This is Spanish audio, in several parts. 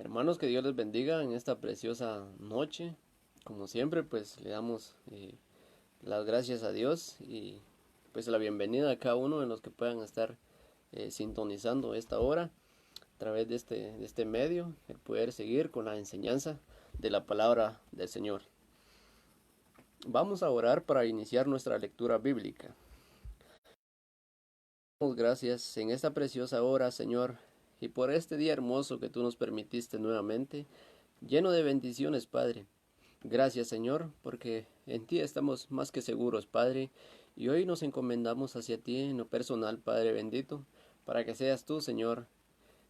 Hermanos, que Dios les bendiga en esta preciosa noche. Como siempre, pues le damos las gracias a Dios y pues la bienvenida a cada uno de los que puedan estar sintonizando esta hora a través de este medio, el poder seguir con la enseñanza de la palabra del Señor. Vamos a orar para iniciar nuestra lectura bíblica. Damos gracias en esta preciosa hora, Señor, y por este día hermoso que tú nos permitiste nuevamente, lleno de bendiciones, Padre. Gracias, Señor, porque en ti estamos más que seguros, Padre, y hoy nos encomendamos hacia ti en lo personal, Padre bendito, para que seas tú, Señor,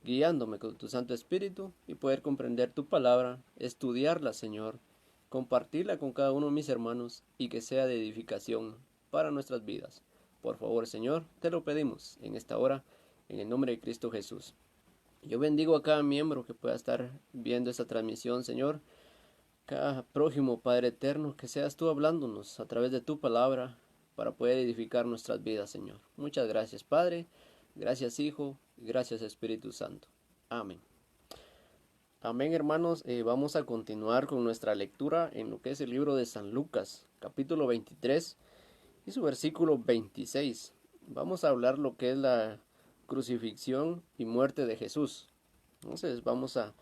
guiándome con tu Santo Espíritu y poder comprender tu palabra, estudiarla, Señor, compartirla con cada uno de mis hermanos y que sea de edificación para nuestras vidas. Por favor, Señor, te lo pedimos en esta hora, en el nombre de Cristo Jesús. Yo bendigo a cada miembro que pueda estar viendo esta transmisión, Señor, cada prójimo, Padre eterno, que seas tú hablándonos a través de tu palabra para poder edificar nuestras vidas, Señor. Muchas gracias, Padre. Gracias, Hijo. Y gracias, Espíritu Santo. Amén. Amén, hermanos. Vamos a continuar con nuestra lectura en lo que es el libro de San Lucas, capítulo 23 y su versículo 26. Vamos a hablar lo que es la crucifixión y muerte de Jesús. Entonces vamos a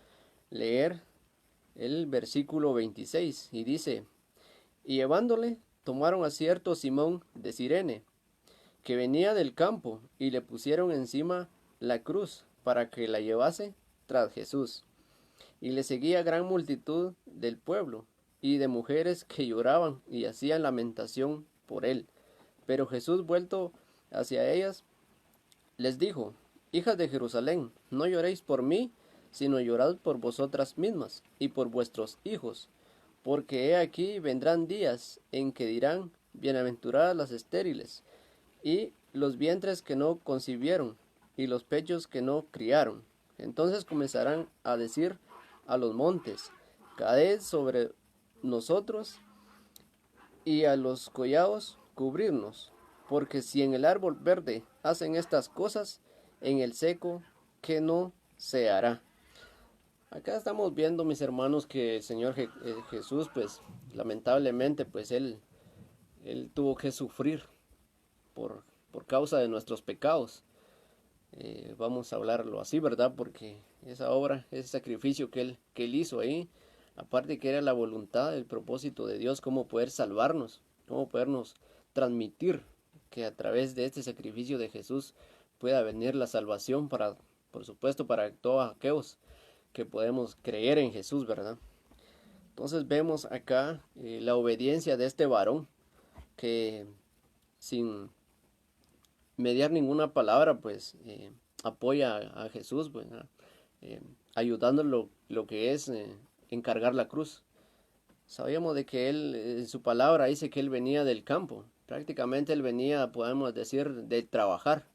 leer el versículo 26 y dice: y llevándole, tomaron a cierto Simón de Cirene, que venía del campo, y le pusieron encima la cruz, para que la llevase tras Jesús. Y le seguía gran multitud del pueblo, y de mujeres que lloraban y hacían lamentación por él. Pero Jesús, vuelto hacia ellas, les dijo: hijas de Jerusalén, no lloréis por mí, sino llorad por vosotras mismas y por vuestros hijos, porque he aquí vendrán días en que dirán: bienaventuradas las estériles, y los vientres que no concibieron, y los pechos que no criaron. Entonces comenzarán a decir a los montes: caed sobre nosotros, y a los collados cubrirnos, porque si en el árbol verde hacen estas cosas, en el seco, ¿qué no se hará? Acá estamos viendo, mis hermanos, que el Señor Jesús, pues lamentablemente, pues él tuvo que sufrir por, por causa de nuestros pecados. Vamos a hablarlo así, ¿verdad? Porque esa obra, ese sacrificio que él hizo ahí, aparte que era la voluntad, el propósito de Dios, cómo poder salvarnos, cómo podernos transmitir que a través de este sacrificio de Jesús pueda venir la salvación para, por supuesto, para todos aquellos que podemos creer en Jesús, ¿verdad? Entonces vemos acá la obediencia de este varón que sin mediar ninguna palabra, pues apoya a Jesús, pues, eh, ayudándolo lo que es encargar la cruz. Sabíamos de que él, en su palabra dice que él venía del campo, prácticamente él venía, podemos decir, de trabajar,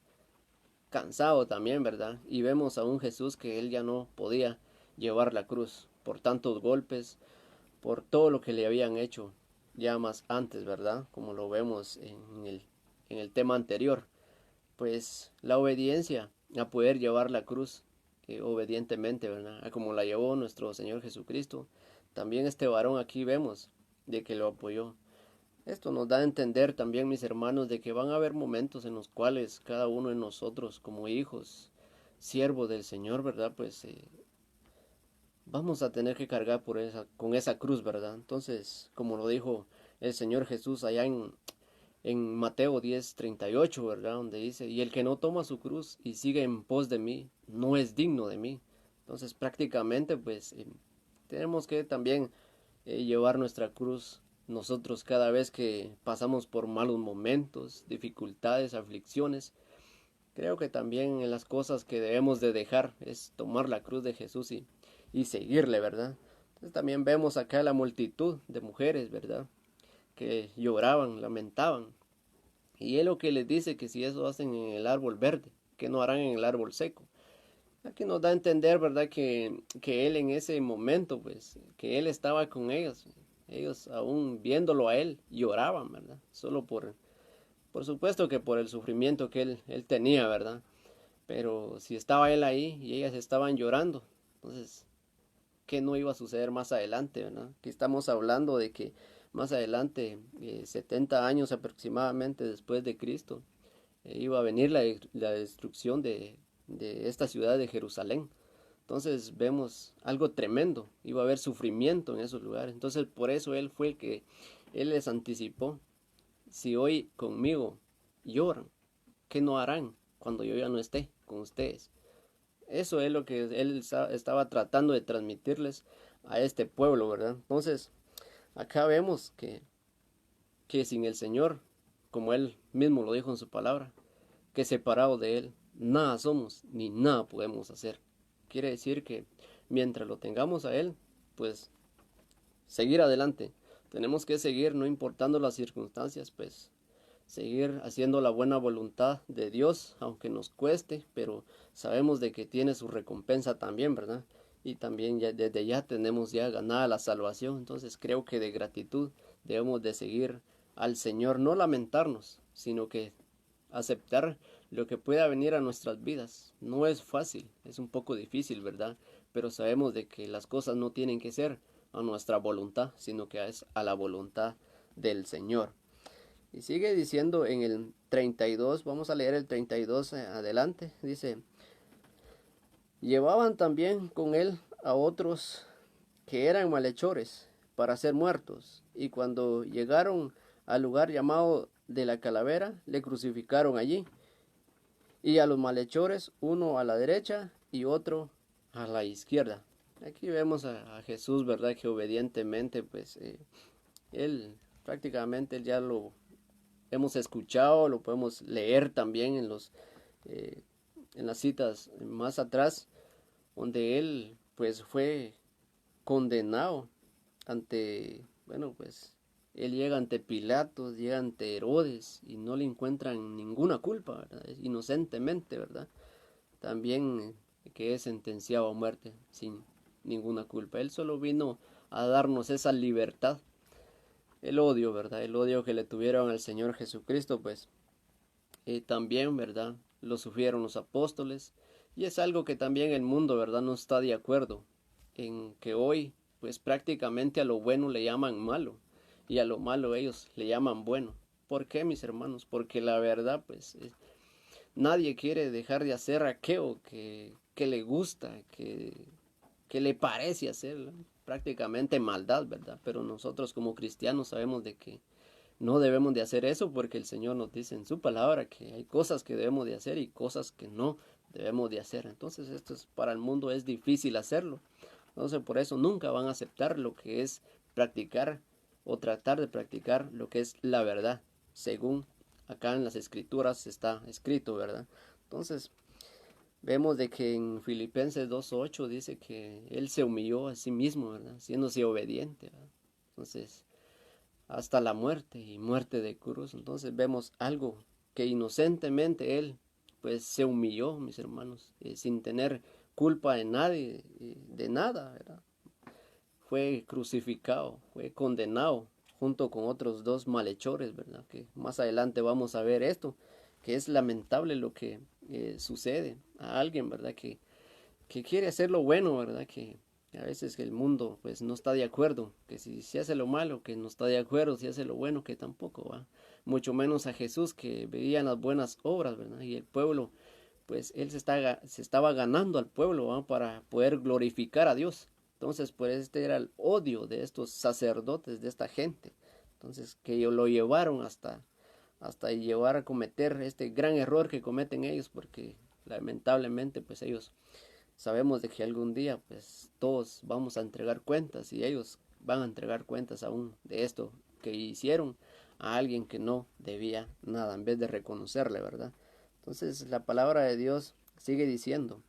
cansado también, ¿verdad? Y vemos a un Jesús que él ya no podía llevar la cruz por tantos golpes, por todo lo que le habían hecho ya más antes, ¿verdad? Como lo vemos en el tema anterior. Pues la obediencia a poder llevar la cruz obedientemente, ¿verdad? A como la llevó nuestro Señor Jesucristo. También este varón aquí vemos de que lo apoyó. Esto nos da a entender también, mis hermanos, de que van a haber momentos en los cuales cada uno de nosotros, como hijos, siervos del Señor, ¿verdad? Pues vamos a tener que cargar con esa cruz, ¿verdad? Entonces, como lo dijo el Señor Jesús allá en Mateo 10:38, ¿verdad? Donde dice: y el que no toma su cruz y sigue en pos de mí, no es digno de mí. Entonces, prácticamente, pues, tenemos que también llevar nuestra cruz nosotros cada vez que pasamos por malos momentos, dificultades, aflicciones. Creo que también en las cosas que debemos de dejar es tomar la cruz de Jesús y seguirle, ¿verdad? Entonces también vemos acá la multitud de mujeres, ¿verdad? Que lloraban, lamentaban. Y él lo que les dice que si eso hacen en el árbol verde, que no harán en el árbol seco. Aquí nos da a entender, ¿verdad? Que él en ese momento, pues, que él estaba con ellos. Ellos aún viéndolo a él, lloraban, ¿verdad? Solo por supuesto que por el sufrimiento que él tenía, ¿verdad? Pero si estaba él ahí y ellas estaban llorando, entonces qué no iba a suceder más adelante, ¿verdad? Que estamos hablando de que más adelante, 70 años aproximadamente después de Cristo, iba a venir la destrucción de esta ciudad de Jerusalén. Entonces vemos algo tremendo, iba a haber sufrimiento en esos lugares. Entonces por eso Él fue el que Él les anticipó. Si hoy conmigo lloran, ¿qué no harán cuando yo ya no esté con ustedes? Eso es lo que Él estaba tratando de transmitirles a este pueblo, ¿verdad? Entonces acá vemos que sin el Señor, como Él mismo lo dijo en su palabra, que separados de Él, nada somos ni nada podemos hacer. Quiere decir que mientras lo tengamos a Él, pues seguir adelante. Tenemos que seguir, no importando las circunstancias, pues seguir haciendo la buena voluntad de Dios, aunque nos cueste, pero sabemos de que tiene su recompensa también, ¿verdad? Y también ya, desde ya tenemos ya ganada la salvación, entonces creo que de gratitud debemos de seguir al Señor, no lamentarnos, sino que aceptar lo que pueda venir a nuestras vidas. No es fácil, es un poco difícil, ¿verdad? Pero sabemos de que las cosas no tienen que ser a nuestra voluntad, sino que es a la voluntad del Señor. Y sigue diciendo en el 32, vamos a leer el 32 adelante, dice, llevaban también con él a otros que eran malhechores para ser muertos, y cuando llegaron al lugar llamado de la calavera, le crucificaron allí, y a los malhechores, uno a la derecha y otro a la izquierda. Aquí vemos a Jesús, ¿verdad? Que obedientemente, pues, él prácticamente él ya lo hemos escuchado, lo podemos leer también eh, en las citas más atrás, donde él pues fue condenado ante, bueno, pues él llega ante Pilatos, llega ante Herodes y no le encuentran ninguna culpa, ¿verdad? Inocentemente, ¿verdad? También que es sentenciado a muerte sin ninguna culpa. Él solo vino a darnos esa libertad. El odio, ¿verdad? El odio que le tuvieron al Señor Jesucristo, pues también, ¿verdad? Lo sufrieron los apóstoles. Y es algo que también el mundo, ¿verdad? No está de acuerdo en que hoy, pues prácticamente a lo bueno le llaman malo y a lo malo ellos le llaman bueno. ¿Por qué, mis hermanos? Porque la verdad, pues, nadie quiere dejar de hacer aquello que le gusta, que le parece hacer, ¿no? Prácticamente maldad, ¿verdad? Pero nosotros como cristianos sabemos de que no debemos de hacer eso porque el Señor nos dice en su palabra que hay cosas que debemos de hacer y cosas que no debemos de hacer. Entonces para el mundo es difícil hacerlo. Entonces por eso nunca van a aceptar lo que es practicar o tratar de practicar lo que es la verdad, según acá en las escrituras está escrito, ¿verdad? Entonces vemos de que en Filipenses 2:8 dice que él se humilló a sí mismo, ¿verdad? Siéndose obediente, ¿verdad? Entonces hasta la muerte y muerte de cruz. Entonces vemos algo que inocentemente él pues se humilló, mis hermanos, sin tener culpa de nadie, de nada, ¿verdad? Fue crucificado, fue condenado junto con otros dos malhechores, ¿verdad? Que más adelante vamos a ver esto, que es lamentable lo que sucede a alguien, ¿verdad? Que quiere hacer lo bueno, ¿verdad? Que a veces que el mundo pues no está de acuerdo, que si se hace lo malo, que no está de acuerdo, si hace lo bueno, que tampoco va. Mucho menos a Jesús que veía las buenas obras, ¿verdad? Y el pueblo, pues él se estaba ganando al pueblo, ¿va? Para poder glorificar a Dios. Entonces, pues este era el odio de estos sacerdotes, de esta gente. Entonces, que lo llevaron hasta llevar a cometer este gran error que cometen ellos, porque lamentablemente pues ellos sabemos de que algún día pues todos vamos a entregar cuentas y ellos van a entregar cuentas aún de esto que hicieron a alguien que no debía nada en vez de reconocerle, ¿verdad? Entonces la palabra de Dios sigue diciendo,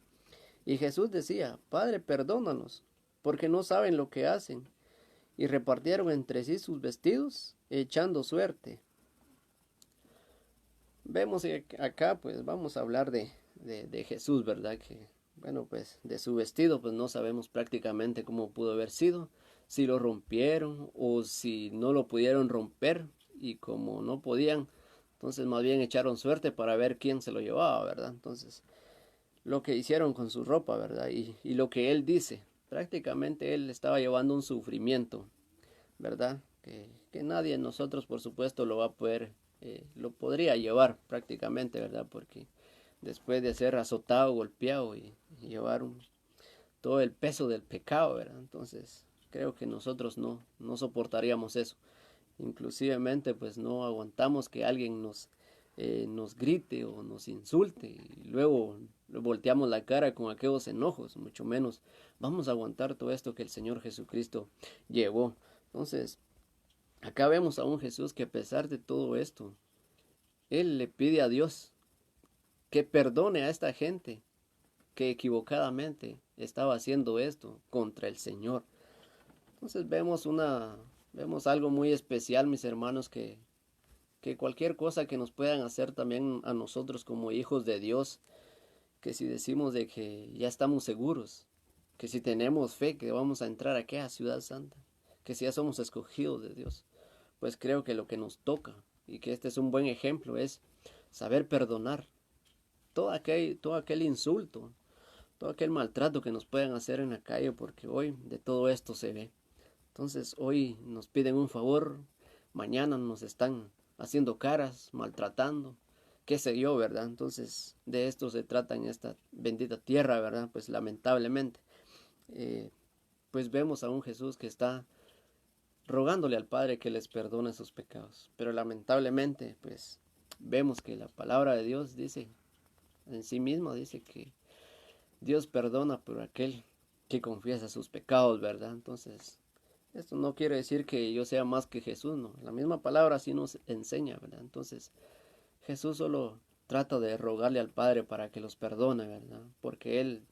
y Jesús decía, Padre, perdónanos, porque no saben lo que hacen. Y repartieron entre sí sus vestidos, echando suerte. Vemos que acá pues vamos a hablar de Jesús, ¿verdad? Que bueno, pues de su vestido pues no sabemos prácticamente cómo pudo haber sido, si lo rompieron o si no lo pudieron romper y como no podían, entonces más bien echaron suerte para ver quién se lo llevaba, ¿verdad? Entonces lo que hicieron con su ropa, ¿verdad? Y lo que él dice. prácticamente él estaba llevando un sufrimiento, ¿verdad? Que nadie de nosotros, por supuesto, lo va a poder, lo podría llevar prácticamente, ¿verdad? Porque después de ser azotado, golpeado y llevar todo el peso del pecado, ¿verdad? Entonces, creo que nosotros no soportaríamos eso. Inclusivemente, pues no aguantamos que alguien nos grite o nos insulte y luego volteamos la cara con aquellos enojos, mucho menos vamos a aguantar todo esto que el Señor Jesucristo llevó. Entonces, acá vemos a un Jesús que a pesar de todo esto, Él le pide a Dios que perdone a esta gente que equivocadamente estaba haciendo esto contra el Señor. Entonces vemos algo muy especial, mis hermanos, que cualquier cosa que nos puedan hacer también a nosotros como hijos de Dios, que si decimos de que ya estamos seguros, que si tenemos fe que vamos a entrar aquí a Ciudad Santa, que si ya somos escogidos de Dios, pues creo que lo que nos toca, y que este es un buen ejemplo, es saber perdonar todo aquel insulto, todo aquel maltrato que nos puedan hacer en la calle, porque hoy de todo esto se ve. Entonces hoy nos piden un favor, mañana nos están haciendo caras, maltratando, qué sé yo, ¿verdad? Entonces de esto se trata en esta bendita tierra, ¿verdad? Pues lamentablemente, eh, pues vemos a un Jesús que está rogándole al Padre que les perdone sus pecados. Pero lamentablemente, pues vemos que la palabra de Dios dice, en sí misma dice que Dios perdona por aquel que confiesa sus pecados, ¿verdad? Entonces, esto no quiere decir que yo sea más que Jesús, no. La misma palabra sí nos enseña, ¿verdad? Entonces, Jesús solo trata de rogarle al Padre para que los perdone, ¿verdad? Porque Él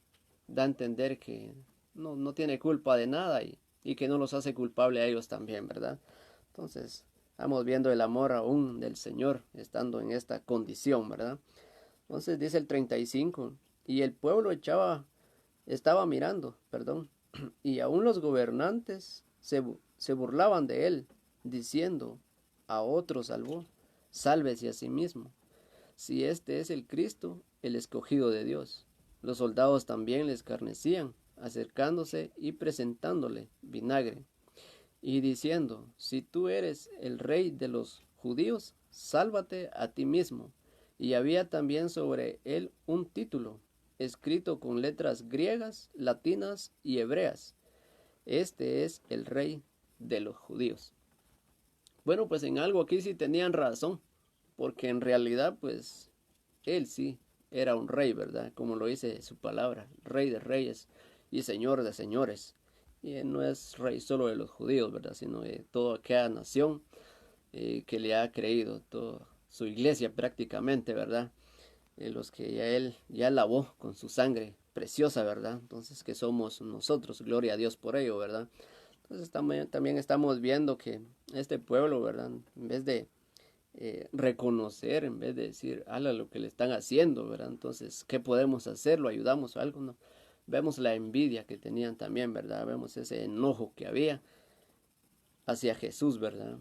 da a entender que no tiene culpa de nada y que no los hace culpable a ellos también, ¿verdad? Entonces, estamos viendo el amor aún del Señor estando en esta condición, ¿verdad? Entonces dice el 35, y el pueblo estaba mirando, perdón, y aún los gobernantes se burlaban de él, diciendo, a otro salvó, sálvese a sí mismo, si este es el Cristo, el escogido de Dios. Los soldados también le escarnecían, acercándose y presentándole vinagre, y diciendo, si tú eres el rey de los judíos, sálvate a ti mismo. Y había también sobre él un título, escrito con letras griegas, latinas y hebreas. Este es el rey de los judíos. Bueno, pues en algo aquí sí tenían razón, porque en realidad pues él sí era un rey, ¿verdad? Como lo dice su palabra, rey de reyes y señor de señores. Y él no es rey solo de los judíos, ¿verdad? Sino de toda aquella nación que le ha creído, toda su iglesia prácticamente, ¿verdad? Los que él ya lavó con su sangre preciosa, ¿verdad? Entonces que somos nosotros, gloria a Dios por ello, ¿verdad? Entonces también estamos viendo que este pueblo, ¿verdad? En vez de reconocer, en vez de decir, ala lo que le están haciendo, ¿verdad? Entonces, ¿qué podemos hacer? ¿Lo ayudamos o algo? No. Vemos la envidia que tenían también, ¿verdad? Vemos ese enojo que había hacia Jesús, ¿verdad?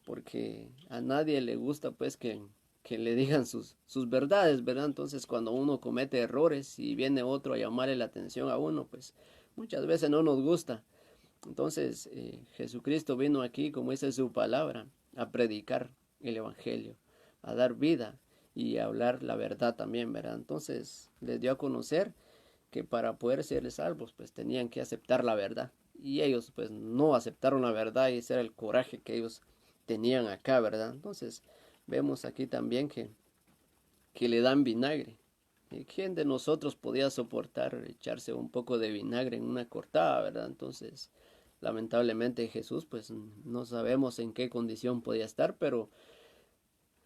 Porque a nadie le gusta, pues, que le digan sus verdades, ¿verdad? Entonces, cuando uno comete errores y viene otro a llamarle la atención a uno, pues, muchas veces no nos gusta. Entonces, Jesucristo vino aquí, como dice su palabra, a predicar el Evangelio, a dar vida y a hablar la verdad también, ¿verdad? Entonces, les dio a conocer que para poder ser salvos, pues tenían que aceptar la verdad. Y ellos, pues, no aceptaron la verdad y ese era el coraje que ellos tenían acá, ¿verdad? Entonces, vemos aquí también que le dan vinagre. ¿Y quién de nosotros podía soportar echarse un poco de vinagre en una cortada, verdad? Entonces, lamentablemente Jesús, pues no sabemos en qué condición podía estar, pero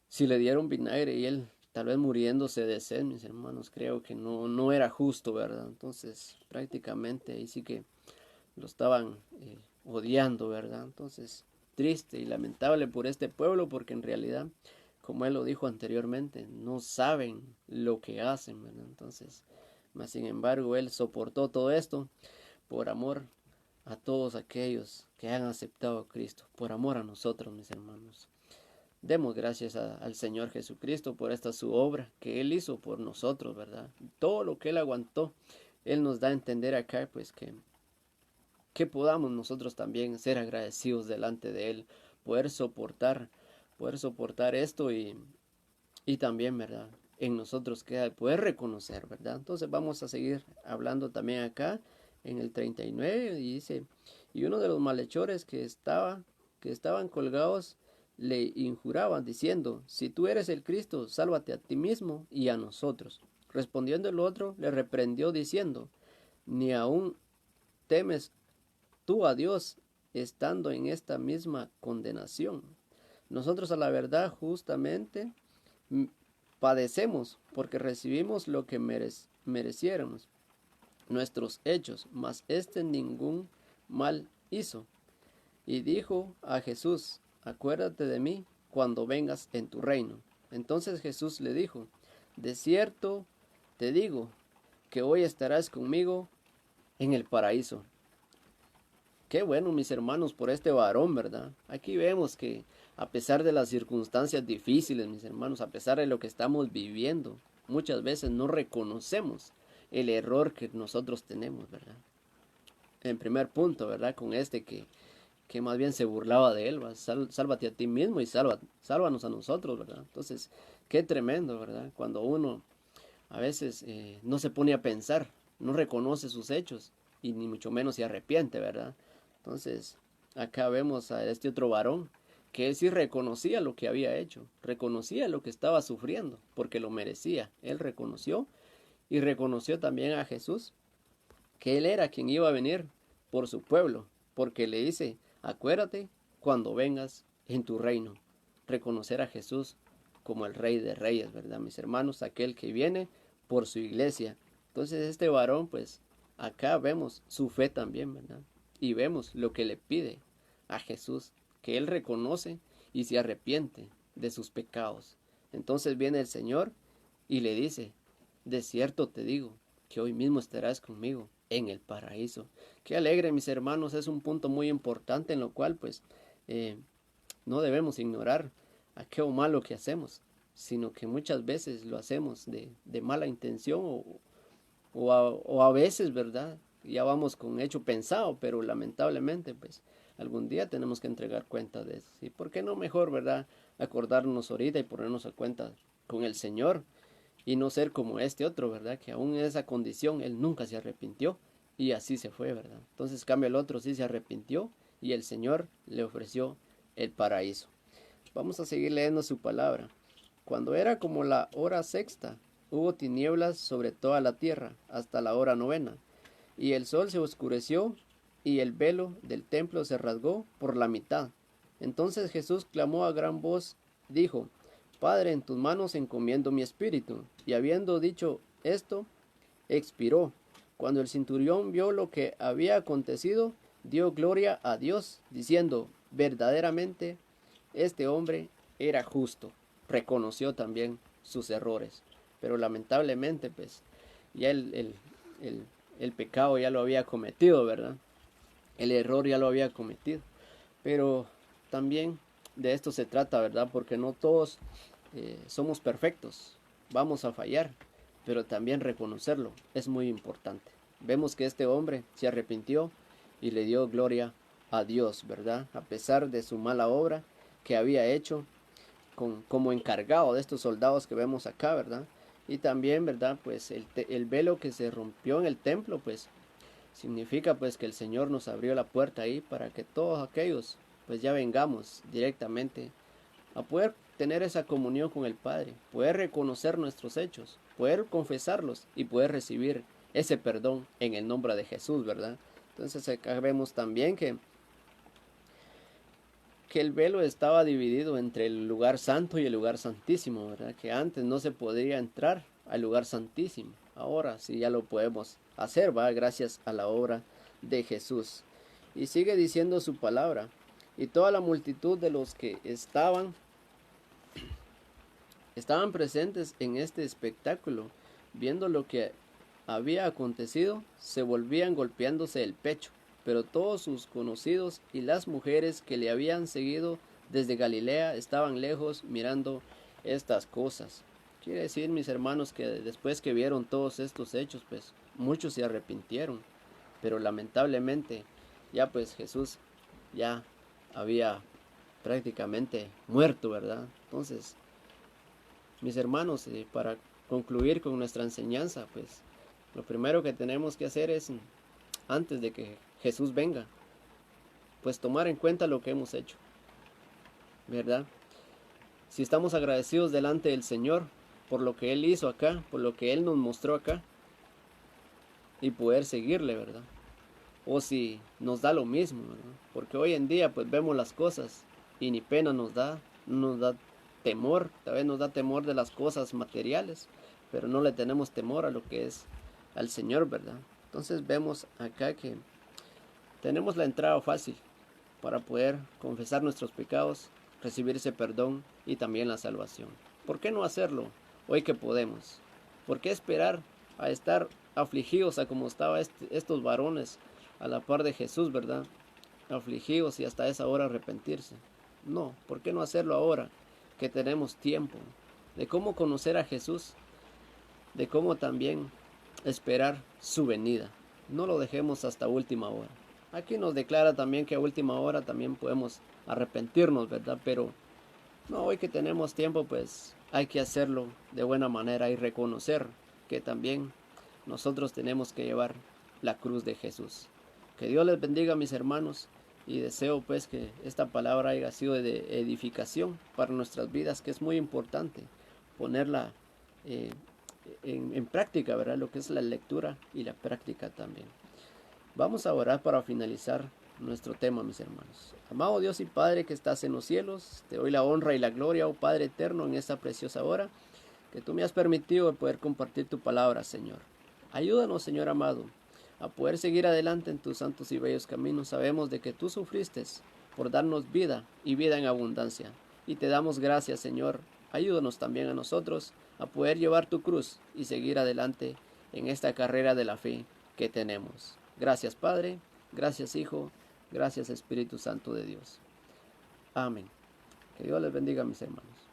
si le dieron vinagre y él tal vez muriéndose de sed, mis hermanos, creo que no era justo, ¿verdad? Entonces, prácticamente ahí sí que lo estaban odiando, ¿verdad? Entonces, triste y lamentable por este pueblo, porque en realidad, como él lo dijo anteriormente, no saben lo que hacen, ¿verdad? Entonces, mas sin embargo, él soportó todo esto por amor a todos aquellos que han aceptado a Cristo, por amor a nosotros, mis hermanos. Demos gracias al Señor Jesucristo por esta su obra que Él hizo por nosotros, ¿verdad? Todo lo que Él aguantó, Él nos da a entender acá, pues que que podamos nosotros también ser agradecidos delante de Él, poder soportar, poder soportar esto y también, ¿verdad? En nosotros queda el poder reconocer, ¿verdad? Entonces vamos a seguir hablando también acá en el 39 y dice, y uno de los malhechores que estaban colgados, le injuraban diciendo, si tú eres el Cristo, sálvate a ti mismo y a nosotros. Respondiendo el otro, le reprendió diciendo, ni aún temes tú a Dios estando en esta misma condenación. Nosotros a la verdad justamente padecemos porque recibimos lo que mereciéramos nuestros hechos, mas este ningún mal hizo. Y dijo a Jesús, acuérdate de mí cuando vengas en tu reino. Entonces Jesús le dijo, de cierto te digo que hoy estarás conmigo en el paraíso. Qué bueno, mis hermanos, por este varón, ¿verdad? Aquí vemos que a pesar de las circunstancias difíciles, mis hermanos, a pesar de lo que estamos viviendo, muchas veces no reconocemos el error que nosotros tenemos, ¿verdad? En primer punto, ¿verdad? Con este que más bien se burlaba de él, sálvate a ti mismo y sálvanos a nosotros, ¿verdad? Entonces, qué tremendo, ¿verdad? Cuando uno a veces no se pone a pensar, no reconoce sus hechos y ni mucho menos se arrepiente, ¿verdad? Entonces, acá vemos a este otro varón que él sí reconocía lo que había hecho, reconocía lo que estaba sufriendo, porque lo merecía. Él reconoció y reconoció también a Jesús, que él era quien iba a venir por su pueblo, porque le dice, acuérdate cuando vengas en tu reino. Reconocer a Jesús como el Rey de Reyes, ¿verdad, mis hermanos? Aquel que viene por su iglesia. Entonces este varón, pues, acá vemos su fe también, ¿verdad? Y vemos lo que le pide a Jesús, que él reconoce y se arrepiente de sus pecados. Entonces viene el Señor y le dice, de cierto te digo, que hoy mismo estarás conmigo en el paraíso. Qué alegre, mis hermanos, es un punto muy importante en lo cual, pues, no debemos ignorar aquello malo que hacemos, sino que muchas veces lo hacemos de mala intención o a veces, ¿verdad? Ya vamos con hecho pensado, pero lamentablemente, pues, algún día tenemos que entregar cuenta de eso. ¿Y por qué no mejor, verdad? Acordarnos ahorita y ponernos a cuenta con el Señor y no ser como este otro, ¿verdad? Que aún en esa condición él nunca se arrepintió y así se fue, ¿verdad? Entonces cambia el otro, sí se arrepintió y el Señor le ofreció el paraíso. Vamos a seguir leyendo su palabra. Cuando era como la hora sexta, hubo tinieblas sobre toda la tierra hasta la hora novena, y el sol se oscureció y el velo del templo se rasgó por la mitad. Entonces Jesús clamó a gran voz, dijo, Padre, en tus manos encomiendo mi espíritu. Y habiendo dicho esto, expiró. Cuando el centurión vio lo que había acontecido, dio gloria a Dios, diciendo, verdaderamente, este hombre era justo. Reconoció también sus errores. Pero lamentablemente, pues, ya el pecado ya lo había cometido, ¿verdad? El error ya lo había cometido. Pero también de esto se trata, ¿verdad? Porque no todos somos perfectos, vamos a fallar, pero también reconocerlo es muy importante. Vemos que este hombre se arrepintió y le dio gloria a Dios, ¿verdad? A pesar de su mala obra que había hecho como encargado de estos soldados que vemos acá, ¿verdad? Y también, ¿verdad? Pues el velo que se rompió en el templo, pues significa pues que el Señor nos abrió la puerta ahí para que todos aquellos pues ya vengamos directamente a poder tener esa comunión con el Padre, poder reconocer nuestros hechos, poder confesarlos y poder recibir ese perdón en el nombre de Jesús, ¿verdad? Entonces acá vemos también que el velo estaba dividido entre el lugar santo y el lugar santísimo, ¿verdad? Que antes no se podía entrar al lugar santísimo. Ahora sí ya lo podemos hacer, ¿va? Gracias a la obra de Jesús. Y sigue diciendo su palabra. Y toda la multitud de los que estaban presentes en este espectáculo, viendo lo que había acontecido, se volvían golpeándose el pecho. Pero todos sus conocidos y las mujeres que le habían seguido desde Galilea estaban lejos mirando estas cosas. Quiere decir, mis hermanos, que después que vieron todos estos hechos, pues muchos se arrepintieron, pero lamentablemente ya pues Jesús ya había prácticamente muerto, ¿verdad? Entonces, mis hermanos, para concluir con nuestra enseñanza, pues lo primero que tenemos que hacer es, antes de que Jesús venga, pues tomar en cuenta lo que hemos hecho, ¿verdad? Si estamos agradecidos delante del Señor por lo que Él hizo acá, por lo que Él nos mostró acá, y poder seguirle, ¿verdad? O si nos da lo mismo, ¿verdad? Porque hoy en día pues vemos las cosas y ni pena nos da temor, tal vez nos da temor de las cosas materiales, pero no le tenemos temor a lo que es al Señor, ¿verdad? Entonces vemos acá que tenemos la entrada fácil para poder confesar nuestros pecados, recibir ese perdón y también la salvación. ¿Por qué no hacerlo hoy que podemos? ¿Por qué esperar a estar afligidos a como estaban estos varones a la par de Jesús, verdad? Afligidos y hasta esa hora arrepentirse. No, ¿por qué no hacerlo ahora que tenemos tiempo de cómo conocer a Jesús, de cómo también esperar su venida? No lo dejemos hasta última hora. Aquí nos declara también que a última hora también podemos arrepentirnos, ¿verdad? Pero no, hoy que tenemos tiempo, pues hay que hacerlo de buena manera y reconocer que también nosotros tenemos que llevar la cruz de Jesús. Que Dios les bendiga, mis hermanos, y deseo pues que esta palabra haya sido de edificación para nuestras vidas, que es muy importante ponerla en práctica, ¿verdad? Lo que es la lectura y la práctica también. Vamos a orar para finalizar nuestro tema, mis hermanos. Amado Dios y Padre que estás en los cielos, te doy la honra y la gloria, oh Padre eterno, en esta preciosa hora que tú me has permitido poder compartir tu palabra, Señor. Ayúdanos, Señor amado, a poder seguir adelante en tus santos y bellos caminos. Sabemos de que tú sufriste por darnos vida y vida en abundancia. Y te damos gracias, Señor. Ayúdanos también a nosotros a poder llevar tu cruz y seguir adelante en esta carrera de la fe que tenemos. Gracias, Padre. Gracias, Hijo. Gracias, Espíritu Santo de Dios. Amén. Que Dios les bendiga, mis hermanos.